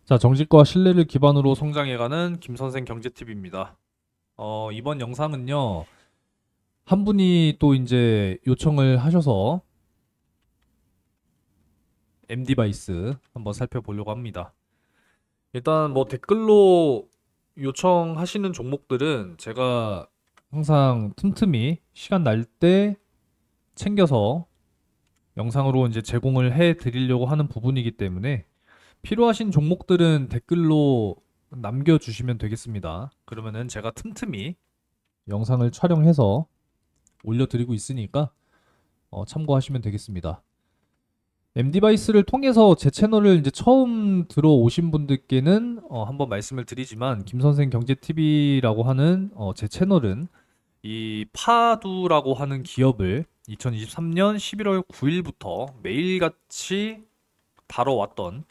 자, 정직과 신뢰를 기반으로 성장해가는 김선생 경제팁입니다. 이번 영상은요, 한 분이 또 이제 요청을 하셔서 MD바이스 한번 살펴보려고 합니다. 일단 뭐 댓글로 요청하시는 종목들은 제가 항상 틈틈이 시간 날 때 챙겨서 영상으로 이제 제공을 해 드리려고 하는 부분이기 때문에 필요하신 종목들은 댓글로 남겨주시면 되겠습니다. 그러면은 제가 틈틈이 영상을 촬영해서 올려드리고 있으니까 참고하시면 되겠습니다. MD바이스를 통해서 제 채널을 이제 처음 들어오신 분들께는 한번 말씀을 드리지만 김선생 경제TV라고 하는 제 채널은 이 파두라고 하는 기업을 2023년 11월 9일부터 매일같이 다뤄왔던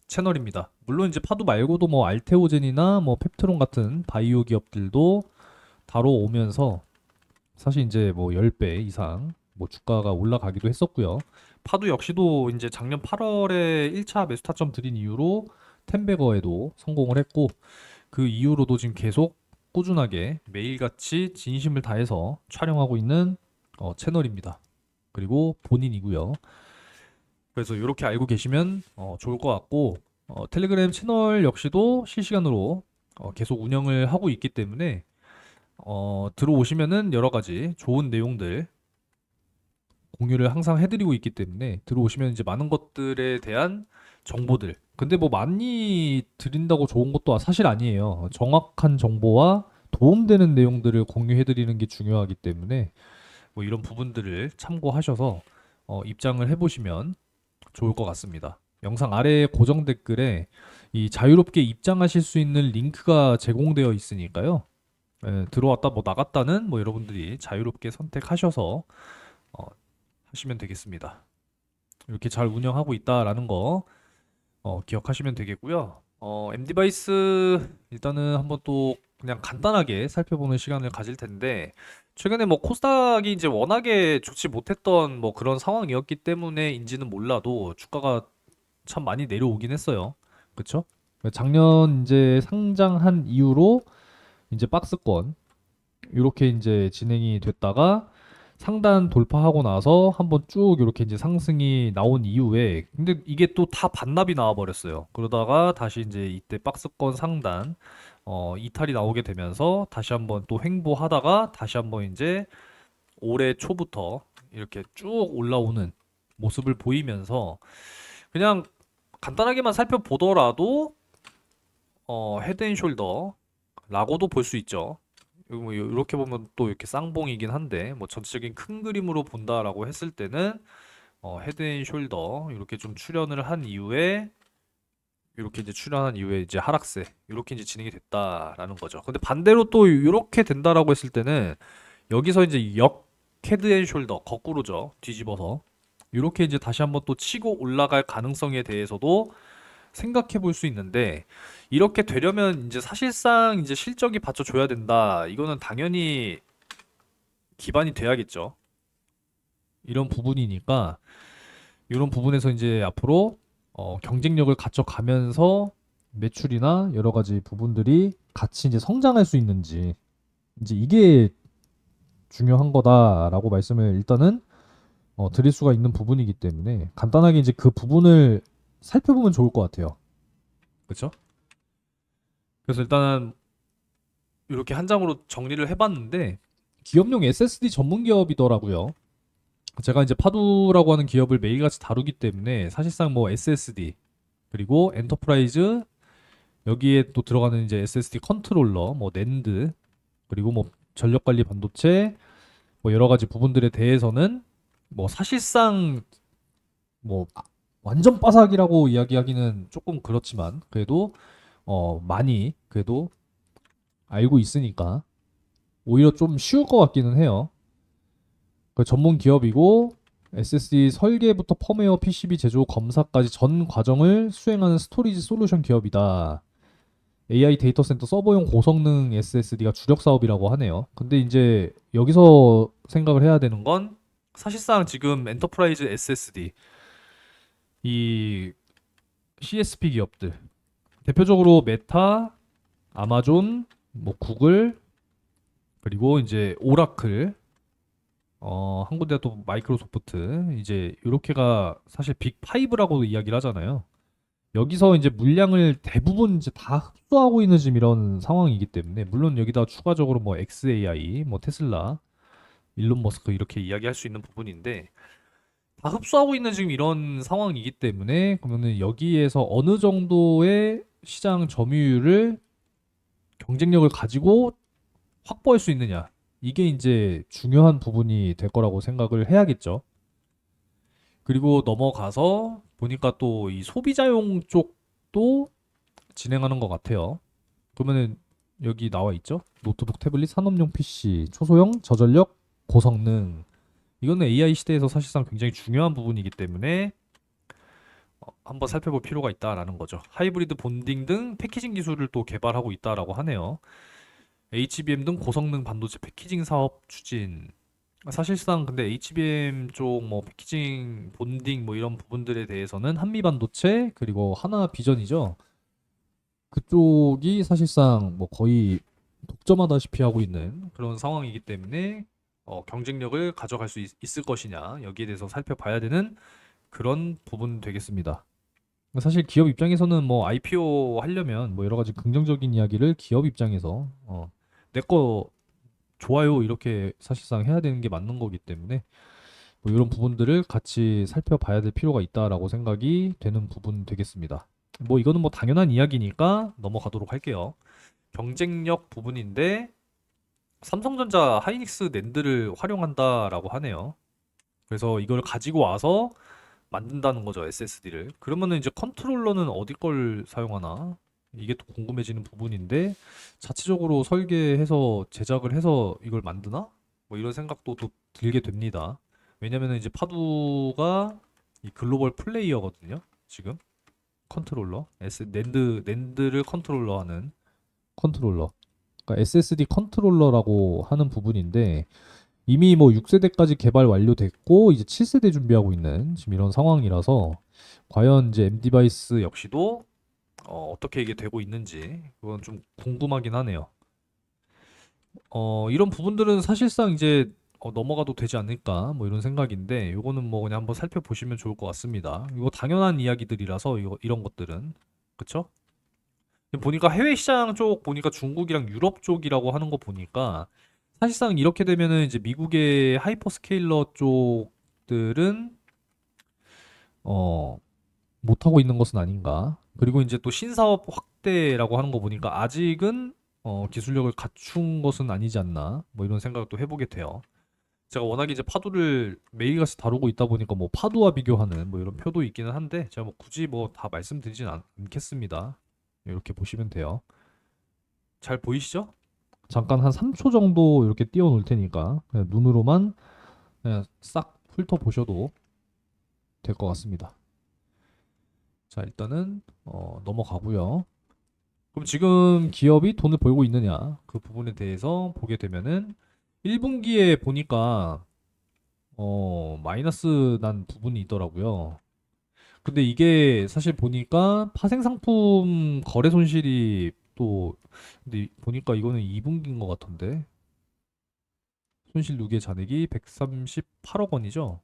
채널입니다. 물론 이제 파도 말고도 뭐 알테오젠이나 뭐 펩트론 같은 바이오 기업들도 다뤄오면서 사실 이제 뭐 10배 이상 뭐 주가가 올라가기도 했었고요. 파도 역시도 이제 작년 8월에 1차 매수 타점 드린 이후로 텐베거에도 성공을 했고 그 이후로도 지금 계속 꾸준하게 매일같이 진심을 다해서 촬영하고 있는 채널입니다. 그리고 본인이고요. 그래서 이렇게 알고 계시면 좋을 것 같고 텔레그램 채널 역시도 실시간으로 계속 운영을 하고 있기 때문에 들어오시면은 여러 가지 좋은 내용들 공유를 항상 해드리고 있기 때문에 들어오시면 이제 많은 것들에 대한 정보들. 근데 뭐 많이 드린다고 좋은 것도 사실 아니에요. 정확한 정보와 도움되는 내용들을 공유해드리는 게 중요하기 때문에 뭐 이런 부분들을 참고하셔서 입장을 해보시면 좋을 것 같습니다. 영상 아래 고정 댓글에 이 자유롭게 입장하실 수 있는 링크가 제공되어 있으니까요. 들어왔다 뭐 나갔다는 뭐 여러분들이 자유롭게 선택하셔서 어, 하시면 되겠습니다. 이렇게 잘 운영하고 있다라는 거 기억하시면 되겠고요. MD바이스 일단은 한번 또 그냥 간단하게 살펴보는 시간을 가질 텐데 최근에 뭐 코스닥이 이제 워낙에 좋지 못했던 뭐 그런 상황이었기 때문에인지는 몰라도 주가가 참 많이 내려오긴 했어요. 그쵸? 작년 이제 상장한 이후로 이제 박스권 이렇게 이제 진행이 됐다가 상단 돌파하고 나서 한번 쭉 이렇게 이제 상승이 나온 이후에 근데 이게 또 다 반납이 나와 버렸어요. 그러다가 다시 이제 이때 박스권 상단 이탈이 나오게 되면서 다시 한번 또 횡보하다가 다시 한번 이제 올해 초부터 이렇게 쭉 올라오는 모습을 보이면서 그냥 간단하게만 살펴보더라도 헤드앤숄더라고도 볼 수 있죠. 뭐 이렇게 보면 또 이렇게 쌍봉이긴 한데 뭐 전체적인 큰 그림으로 본다라고 했을 때는 헤드앤숄더 이렇게 좀 출현을 한 이후에 이렇게 이제 출현한 이후에 이제 하락세 이렇게 이제 진행이 됐다라는 거죠. 근데 반대로 또 이렇게 된다라고 했을 때는 여기서 이제 역 헤드앤숄더 거꾸로죠. 뒤집어서 이렇게 이제 다시 한번 또 치고 올라갈 가능성에 대해서도 생각해 볼 수 있는데 이렇게 되려면 이제 사실상 이제 실적이 받쳐줘야 된다. 이거는 당연히 기반이 돼야겠죠. 이런 부분이니까 이런 부분에서 이제 앞으로 경쟁력을 갖춰가면서 매출이나 여러 가지 부분들이 같이 이제 성장할 수 있는지 이제 이게 중요한 거다라고 말씀을 일단은 드릴 수가 있는 부분이기 때문에 간단하게 이제 그 부분을 살펴보면 좋을 것 같아요. 그렇죠? 그래서 일단은 이렇게 한 장으로 정리를 해봤는데 기업용 SSD 전문 기업이더라고요. 제가 이제 파두라고 하는 기업을 매일같이 다루기 때문에 사실상 뭐 SSD 그리고 엔터프라이즈 여기에 또 들어가는 이제 SSD 컨트롤러, 뭐 낸드 그리고 뭐 전력 관리 반도체 뭐 여러 가지 부분들에 대해서는 뭐 사실상 뭐 완전 빠삭이라고 이야기하기는 조금 그렇지만 그래도 많이 그래도 알고 있으니까 오히려 좀 쉬울 것 같기는 해요. 그 전문 기업이고 SSD 설계부터 펌웨어 PCB 제조 검사까지 전 과정을 수행하는 스토리지 솔루션 기업이다. AI 데이터 센터 서버용 고성능 SSD가 주력 사업이라고 하네요. 근데 이제 여기서 생각을 해야 되는 건 사실상 지금 엔터프라이즈 SSD 이 CSP 기업들 대표적으로 메타, 아마존, 뭐 구글, 그리고 이제 오라클, 한 군데 또 마이크로소프트, 이제 요렇게가 사실 빅 5라고 이야기를 하잖아요. 여기서 이제 물량을 대부분 이제 다 흡수하고 있는 지금 이런 상황이기 때문에, 물론 여기다 추가적으로 뭐 XAI, 뭐 테슬라, 일론 머스크 이렇게 이야기할 수 있는 부분인데, 다 흡수하고 있는 지금 이런 상황이기 때문에, 그러면은 여기에서 어느 정도의 시장 점유율을, 경쟁력을 가지고 확보할 수 있느냐, 이게 이제 중요한 부분이 될 거라고 생각을 해야겠죠. 그리고 넘어가서 보니까 또 이 소비자용 쪽도 진행하는 것 같아요. 그러면은 여기 나와 있죠? 노트북, 태블릿, 산업용 PC, 초소형, 저전력, 고성능. 이거는 AI 시대에서 사실상 굉장히 중요한 부분이기 때문에 한번 살펴볼 필요가 있다라는 거죠. 하이브리드 본딩 등 패키징 기술을 또 개발하고 있다라고 하네요. HBM 등 고성능 반도체 패키징 사업 추진. 사실상 근데 HBM 쪽 뭐 패키징, 본딩 뭐 이런 부분들에 대해서는 한미 반도체 그리고 하나 비전이죠. 그쪽이 사실상 뭐 거의 독점하다시피 하고 있는 그런 상황이기 때문에 경쟁력을 가져갈 수 있을 것이냐 여기에 대해서 살펴봐야 되는 그런 부분 되겠습니다. 사실 기업 입장에서는 뭐 IPO 하려면 뭐 여러 가지 긍정적인 이야기를 기업 입장에서 내거 좋아요 이렇게 사실상 해야 되는 게 맞는 거기 때문에 뭐 이런 부분들을 같이 살펴봐야 될 필요가 있다라고 생각이 되는 부분 되겠습니다. 뭐 이거는 뭐 당연한 이야기니까 넘어가도록 할게요. 경쟁력 부분인데 삼성전자 하이닉스 낸드를 활용한다라고 하네요. 그래서 이걸 가지고 와서 만든다는 거죠, SSD를. 그러면은 이제 컨트롤러는 어디 걸 사용하나? 이게 또 궁금해지는 부분인데 자체적으로 설계해서 제작을 해서 이걸 만드나? 뭐 이런 생각도 또 들게 됩니다. 왜냐면은 이제 파두가 이 글로벌 플레이어거든요. 지금 컨트롤러, 낸드를 컨트롤러 하는 컨트롤러. 그러니까 SSD 컨트롤러라고 하는 부분인데 이미 뭐 6세대까지 개발 완료됐고 이제 7세대 준비하고 있는 지금 이런 상황이라서 과연 이제 M 디바이스 역시도 어떻게 이게 되고 있는지 그건 좀 궁금하긴 하네요. 이런 부분들은 사실상 이제 넘어가도 되지 않을까 뭐 이런 생각인데 요거는 뭐 그냥 한번 살펴보시면 좋을 것 같습니다. 이거 당연한 이야기들이라서 이런 것들은 그쵸? 보니까 해외 시장 쪽 보니까 중국이랑 유럽 쪽이라고 하는 거 보니까 사실상 이렇게 되면은 이제 미국의 하이퍼스케일러 쪽들은 어 못하고 있는 것은 아닌가. 그리고 이제 또 신사업 확대라고 하는 거 보니까 아직은 기술력을 갖춘 것은 아니지 않나. 뭐 이런 생각을 또 해보게 돼요. 제가 워낙에 이제 파도를 매일같이 다루고 있다 보니까 뭐 파도와 비교하는 뭐 이런 표도 있기는 한데 제가 뭐 굳이 뭐 다 말씀드리진 않겠습니다. 이렇게 보시면 돼요. 잘 보이시죠? 잠깐 한 3초 정도 이렇게 띄워 놓을 테니까 그냥 눈으로만 그냥 싹 훑어 보셔도 될 것 같습니다. 자, 일단은 넘어가고요. 그럼 지금 기업이 돈을 벌고 있느냐? 그 부분에 대해서 보게 되면은 1분기에 보니까 마이너스 난 부분이 있더라고요. 근데 이게 사실 보니까 파생 상품 거래 손실이 또 근데 보니까 이거는 2분기인 것 같은데 손실 누계 잔액이 138억 원이죠.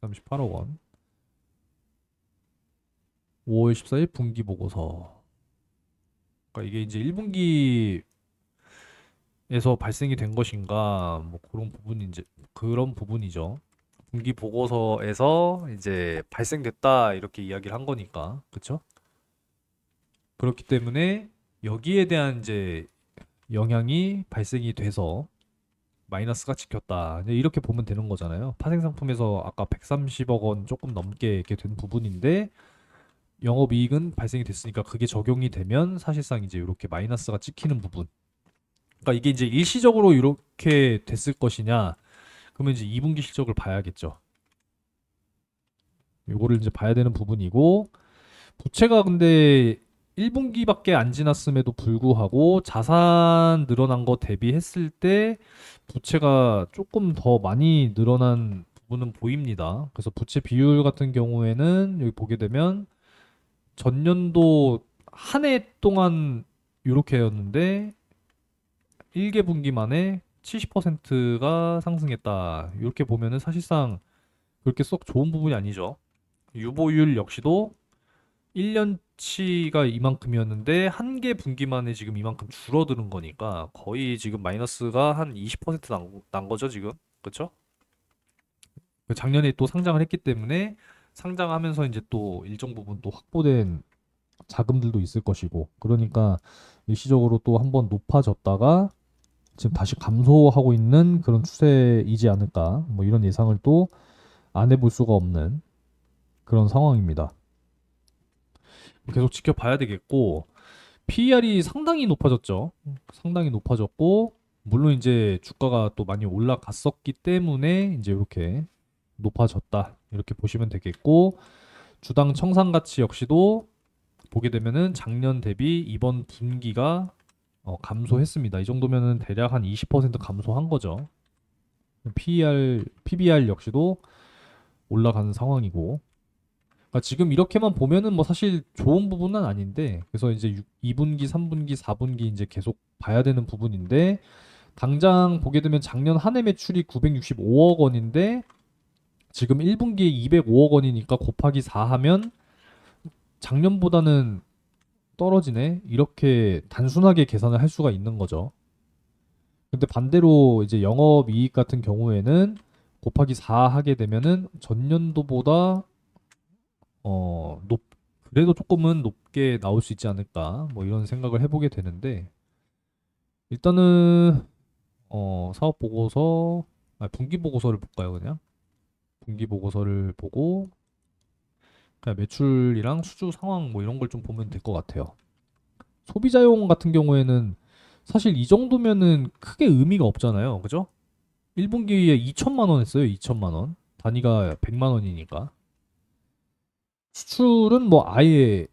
138억 원. 5월 14일 분기 보고서. 그러니까 이게 이제 1분기에서 발생이 된 것인가 뭐 그런 부분이 이제 그런 부분이죠. 분기 보고서에서 이제 발생됐다 이렇게 이야기를 한 거니까. 그쵸? 그렇기 때문에 여기에 대한 이제 영향이 발생이 돼서 마이너스가 찍혔다. 이제 이렇게 보면 되는 거잖아요. 파생 상품에서 아까 130억 원 조금 넘게 이렇게 된 부분인데 영업이익은 발생이 됐으니까 그게 적용이 되면 사실상 이제 이렇게 마이너스가 찍히는 부분. 그러니까 이게 이제 일시적으로 이렇게 됐을 것이냐? 그러면 이제 2분기 실적을 봐야겠죠. 요거를 이제 봐야 되는 부분이고 부채가 근데 1분기밖에 안 지났음에도 불구하고 자산 늘어난 거 대비했을 때 부채가 조금 더 많이 늘어난 부분은 보입니다. 그래서 부채 비율 같은 경우에는 여기 보게 되면 전년도 한 해 동안 요렇게였는데 1개 분기 만에 70%가 상승했다. 이렇게 보면은 사실상 그렇게 썩 좋은 부분이 아니죠. 유보율 역시도 1년치가 이만큼이었는데 한 개 분기 만에 지금 이만큼 줄어드는 거니까 거의 지금 마이너스가 한 20% 난 거죠, 지금. 그쵸? 작년에 또 상장을 했기 때문에 상장하면서 이제 또 일정 부분 또 확보된 자금들도 있을 것이고, 그러니까 일시적으로 또 한번 높아졌다가 지금 다시 감소하고 있는 그런 추세이지 않을까, 뭐 이런 예상을 또 안 해볼 수가 없는 그런 상황입니다. 계속 지켜봐야 되겠고, PER이 상당히 높아졌죠. 상당히 높아졌고, 물론 이제 주가가 또 많이 올라갔었기 때문에 이제 이렇게 높아졌다, 이렇게 보시면 되겠고, 주당 청산 가치 역시도 보게 되면은 작년 대비 이번 분기가 감소했습니다. 이 정도면은 대략 한 20% 감소한 거죠. PBR 역시도 올라가는 상황이고. 그러니까 지금 이렇게만 보면은 뭐 사실 좋은 부분은 아닌데, 그래서 이제 2분기, 3분기, 4분기 이제 계속 봐야 되는 부분인데, 당장 보게 되면 작년 한 해 매출이 965억 원인데 지금 1분기에 205억 원이니까 곱하기 4 하면 작년보다는 떨어지네. 이렇게 단순하게 계산을 할 수가 있는 거죠. 근데 반대로 이제 영업이익 같은 경우에는 곱하기 4 하게 되면은 전년도보다 그래도 조금은 높게 나올 수 있지 않을까, 뭐 이런 생각을 해보게 되는데, 일단은 사업 보고서, 분기 보고서를 볼까요, 그냥? 분기 보고서를 보고 그냥 매출이랑 수주 상황 뭐 이런 걸 좀 보면 될 것 같아요. 소비자용 같은 경우에는 사실 이 정도면은 크게 의미가 없잖아요. 그죠? 1분기에 2천만 원 했어요. 2천만 원. 단위가 100만 원이니까. 수출은 뭐 아예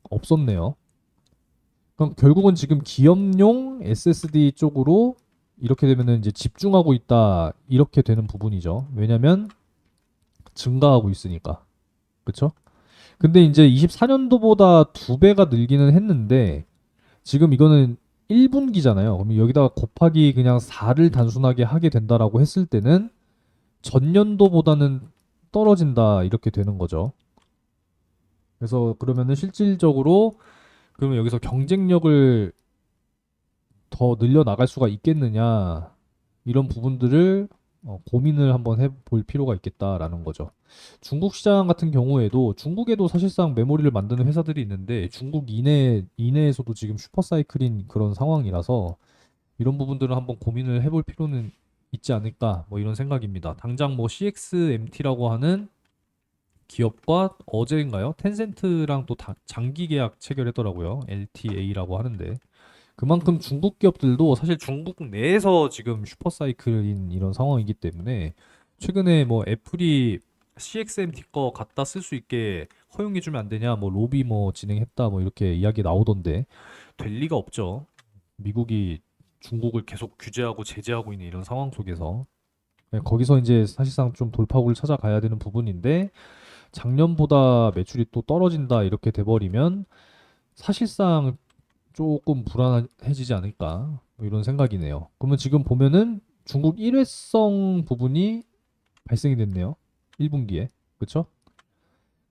없었네요. 그럼 결국은 지금 기업용 SSD 쪽으로 이렇게 되면은 이제 집중하고 있다. 이렇게 되는 부분이죠. 왜냐면 증가하고 있으니까. 그쵸? 근데 이제 24년도보다 두 배가 늘기는 했는데 지금 이거는 1분기잖아요. 그럼 여기다가 곱하기 그냥 4를 단순하게 하게 된다라고 했을 때는 전년도보다는 떨어진다 이렇게 되는 거죠. 그래서 그러면은 실질적으로 그러면 여기서 경쟁력을 더 늘려 나갈 수가 있겠느냐, 이런 부분들을 고민을 한번 해볼 필요가 있겠다라는 거죠. 중국 시장 같은 경우에도 중국에도 사실상 메모리를 만드는 회사들이 있는데 중국 이내에서도 지금 슈퍼사이클인 그런 상황이라서 이런 부분들을 한번 고민을 해볼 필요는 있지 않을까, 뭐 이런 생각입니다. 당장 뭐 CXMT라고 하는 기업과 어제인가요? 텐센트랑 또 장기 계약 체결했더라고요. LTA라고 하는데 그만큼 중국 기업들도 사실 중국 내에서 지금 슈퍼사이클인 이런 상황이기 때문에 최근에 뭐 애플이 CXMT 거 갖다 쓸 수 있게 허용해주면 안 되냐, 뭐 로비 뭐 진행했다, 뭐 이렇게 이야기 나오던데 될 리가 없죠. 미국이 중국을 계속 규제하고 제재하고 있는 이런 상황 속에서 거기서 이제 사실상 좀 돌파구를 찾아가야 되는 부분인데 작년보다 매출이 또 떨어진다 이렇게 돼버리면 사실상 조금 불안해지지 않을까, 뭐 이런 생각이네요. 그러면 지금 보면은 중국 일회성 부분이 발생이 됐네요. 1분기에. 그쵸?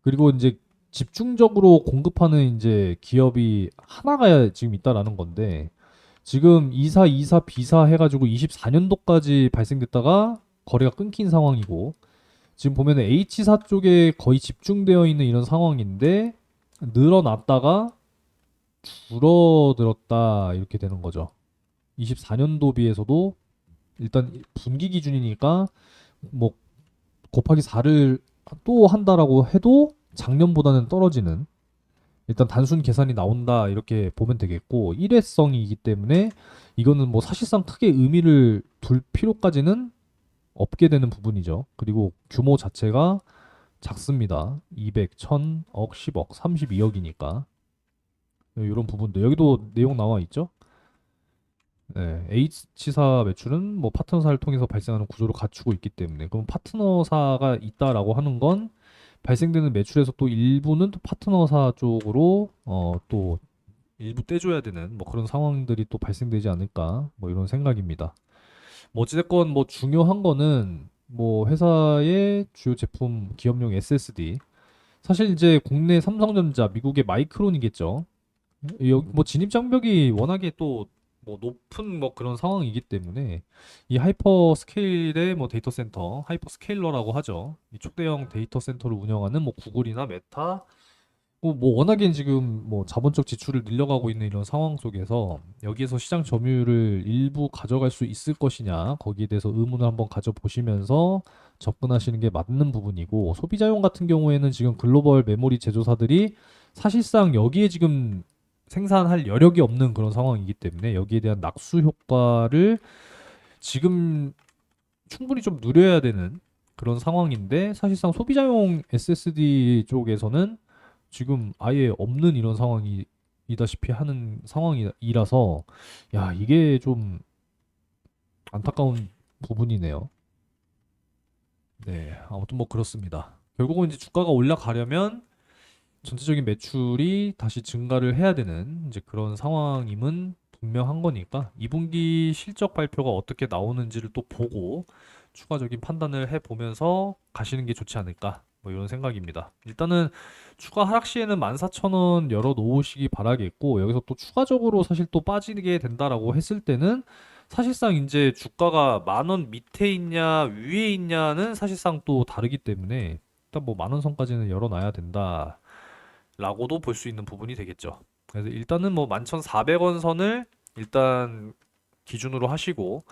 그리고 이제 집중적으로 공급하는 이제 기업이 하나가 지금 있다라는 건데 지금 24, 24, 비사 해가지고 24년도까지 발생됐다가 거래가 끊긴 상황이고 지금 보면은 H사 쪽에 거의 집중되어 있는 이런 상황인데 늘어났다가 줄어들었다 이렇게 되는 거죠. 24년도 비해서도 일단 분기 기준이니까 뭐 곱하기 4를 또 한다라고 해도 작년보다는 떨어지는, 일단 단순 계산이 나온다 이렇게 보면 되겠고 일회성이기 때문에 이거는 뭐 사실상 크게 의미를 둘 필요까지는 없게 되는 부분이죠. 그리고 규모 자체가 작습니다. 200, 1000억, 10억, 32억이니까 이런 부분도 여기도 내용 나와 있죠. 네, H사 매출은 뭐 파트너사를 통해서 발생하는 구조를 갖추고 있기 때문에 그럼 파트너사가 있다라고 하는 건 발생되는 매출에서 또 일부는 또 파트너사 쪽으로 또 일부 떼줘야 되는 뭐 그런 상황들이 또 발생되지 않을까 뭐 이런 생각입니다. 뭐 어찌됐건 뭐 중요한 거는 뭐 회사의 주요 제품 기업용 SSD 사실 이제 국내 삼성전자 미국의 마이크론이겠죠. 여기 뭐 진입 장벽이 워낙에 또 뭐 높은 뭐 그런 상황이기 때문에 이 하이퍼 스케일의 뭐 데이터 센터, 하이퍼 스케일러라고 하죠. 이 초대형 데이터 센터를 운영하는 뭐 구글이나 메타 뭐 워낙에 지금 뭐 자본적 지출을 늘려가고 있는 이런 상황 속에서 여기에서 시장 점유율을 일부 가져갈 수 있을 것이냐 거기에 대해서 의문을 한번 가져보시면서 접근하시는 게 맞는 부분이고 소비자용 같은 경우에는 지금 글로벌 메모리 제조사들이 사실상 여기에 지금 생산할 여력이 없는 그런 상황이기 때문에 여기에 대한 낙수 효과를 지금 충분히 좀 누려야 되는 그런 상황인데 사실상 소비자용 SSD 쪽에서는 지금 아예 없는 이런 상황이다시피 하는 상황이라서 야 이게 좀 안타까운 부분이네요. 네, 아무튼 뭐 그렇습니다. 결국은 이제 주가가 올라가려면 전체적인 매출이 다시 증가를 해야 되는 이제 그런 상황임은 분명한 거니까 2분기 실적 발표가 어떻게 나오는지를 또 보고 추가적인 판단을 해보면서 가시는 게 좋지 않을까 뭐 이런 생각입니다. 일단은 추가 하락 시에는 14,000원 열어 놓으시기 바라겠고 여기서 또 추가적으로 사실 또 빠지게 된다라고 했을 때는 사실상 이제 주가가 10,000원 밑에 있냐 위에 있냐는 사실상 또 다르기 때문에 일단 뭐 10,000원 선까지는 열어놔야 된다. 라고도 볼 수 있는 부분이 되겠죠. 그래서 일단은 뭐 11,400원 선을 일단 기준으로 하시고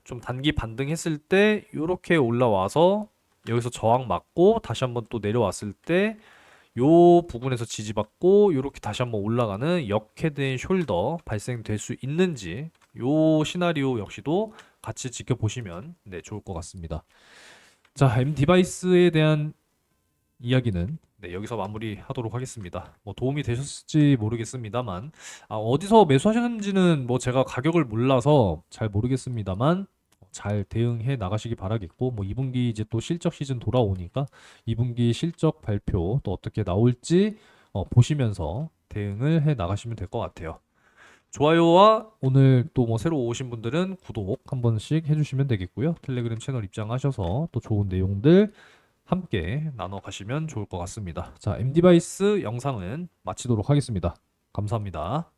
좀 단기 반등했을 때 이렇게 올라와서 여기서 저항 맞고 다시 한번 또 내려왔을 때 요 부분에서 지지받고 이렇게 다시 한번 올라가는 역헤드앤 숄더 발생될 수 있는지 요 시나리오 역시도 같이 지켜보시면 네, 좋을 것 같습니다. 자, M 디바이스에 대한 이야기는 네, 여기서 마무리하도록 하겠습니다. 뭐 도움이 되셨을지 모르겠습니다만 어디서 매수하셨는지는 뭐 제가 가격을 몰라서 잘 모르겠습니다만 잘 대응해 나가시기 바라겠고 뭐 2분기 이제 또 실적 시즌 돌아오니까 2분기 실적 발표 또 어떻게 나올지 보시면서 대응을 해 나가시면 될 것 같아요. 좋아요와 오늘 또 뭐 새로 오신 분들은 구독 한 번씩 해주시면 되겠고요. 텔레그램 채널 입장하셔서 또 좋은 내용들 함께 나눠 가시면 좋을 것 같습니다. 자, MD바이스 영상은 마치도록 하겠습니다. 감사합니다.